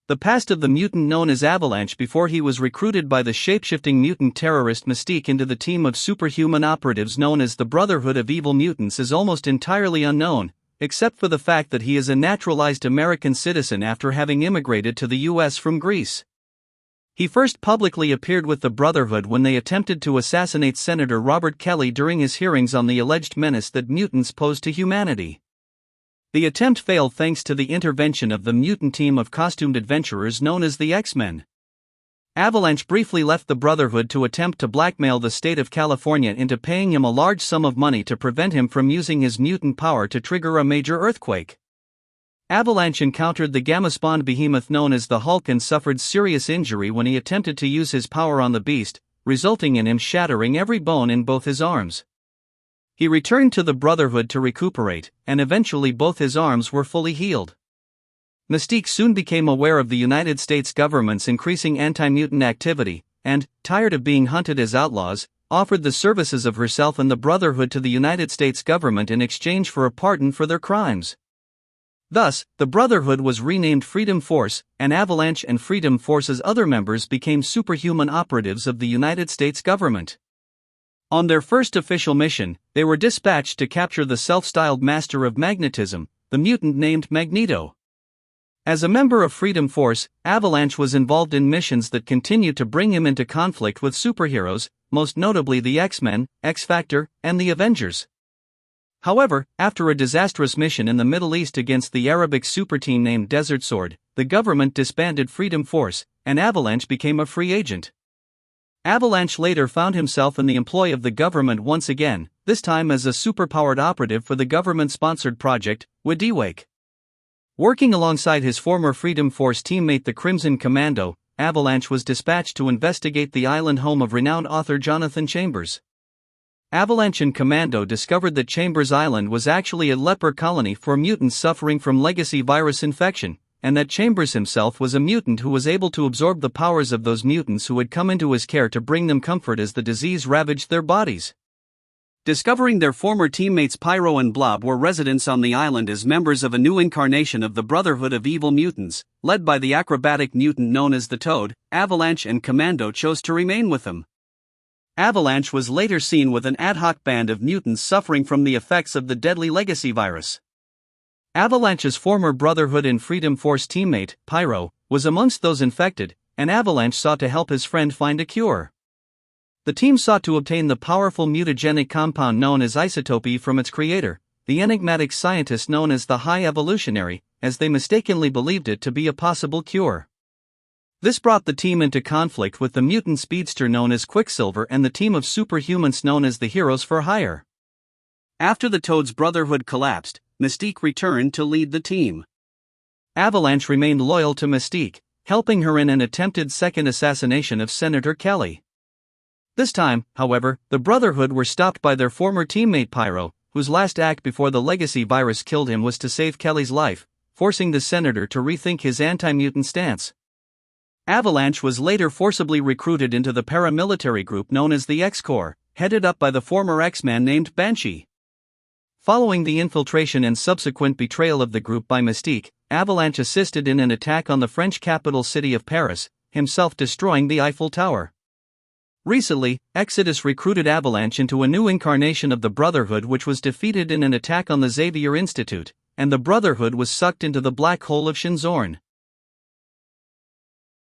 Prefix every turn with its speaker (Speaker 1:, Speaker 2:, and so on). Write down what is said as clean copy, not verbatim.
Speaker 1: the past of the mutant known as Avalanche before he was recruited by the shapeshifting mutant terrorist Mystique into the team of superhuman operatives known as the Brotherhood of Evil Mutants is almost entirely unknown, except for the fact that he is a naturalized American citizen after having immigrated to the US from Greece. He first publicly appeared with the Brotherhood when they attempted to assassinate Senator Robert Kelly during his hearings on the alleged menace that mutants pose to humanity. The attempt failed thanks to the intervention of the mutant team of costumed adventurers known as the X-Men. Avalanche briefly left the Brotherhood to attempt to blackmail the state of California into paying him a large sum of money to prevent him from using his mutant power to trigger a major earthquake. Avalanche encountered the gamma-spawned behemoth known as the Hulk and suffered serious injury when he attempted to use his power on the beast, resulting in him shattering every bone in both his arms. He returned to the Brotherhood to recuperate, and eventually both his arms were fully healed. Mystique soon became aware of the United States government's increasing anti-mutant activity, and, tired of being hunted as outlaws, offered the services of herself and the Brotherhood to the United States government in exchange for a pardon for their crimes. Thus, the Brotherhood was renamed Freedom Force, and Avalanche and Freedom Force's other members became superhuman operatives of the United States government. On their first official mission, they were dispatched to capture the self-styled master of magnetism, the mutant named Magneto. As a member of Freedom Force, Avalanche was involved in missions that continued to bring him into conflict with superheroes, most notably the X-Men, X-Factor, and the Avengers. However, after a disastrous mission in the Middle East against the Arabic superteam named Desert Sword, the government disbanded Freedom Force, and Avalanche became a free agent. Avalanche later found himself in the employ of the government once again, this time as a superpowered operative for the government-sponsored project, Wadiwake. Working alongside his former Freedom Force teammate the Crimson Commando, Avalanche was dispatched to investigate the island home of renowned author Jonathan Chambers. Avalanche and Commando discovered that Chambers Island was actually a leper colony for mutants suffering from legacy virus infection, and that Chambers himself was a mutant who was able to absorb the powers of those mutants who had come into his care to bring them comfort as the disease ravaged their bodies. Discovering their former teammates Pyro and Blob were residents on the island as members of a new incarnation of the Brotherhood of Evil Mutants, led by the acrobatic mutant known as the Toad, Avalanche and Commando chose to remain with them. Avalanche was later seen with an ad hoc band of mutants suffering from the effects of the deadly legacy virus. Avalanche's former Brotherhood and Freedom Force teammate, Pyro, was amongst those infected, and Avalanche sought to help his friend find a cure. The team sought to obtain the powerful mutagenic compound known as isotopy from its creator, the enigmatic scientist known as the High Evolutionary, as they mistakenly believed it to be a possible cure. This brought the team into conflict with the mutant speedster known as Quicksilver and the team of superhumans known as the Heroes for Hire. After the Toad's Brotherhood collapsed, Mystique returned to lead the team. Avalanche remained loyal to Mystique, helping her in an attempted second assassination of Senator Kelly. This time, however, the Brotherhood were stopped by their former teammate Pyro, whose last act before the legacy virus killed him was to save Kelly's life, forcing the senator to rethink his anti-mutant stance. Avalanche was later forcibly recruited into the paramilitary group known as the X-Corps, headed up by the former X-Man named Banshee. Following the infiltration and subsequent betrayal of the group by Mystique, Avalanche assisted in an attack on the French capital city of Paris, himself destroying the Eiffel Tower. Recently, Exodus recruited Avalanche into a new incarnation of the Brotherhood which was defeated in an attack on the Xavier Institute, and the Brotherhood was sucked into the black hole of Shinzorn.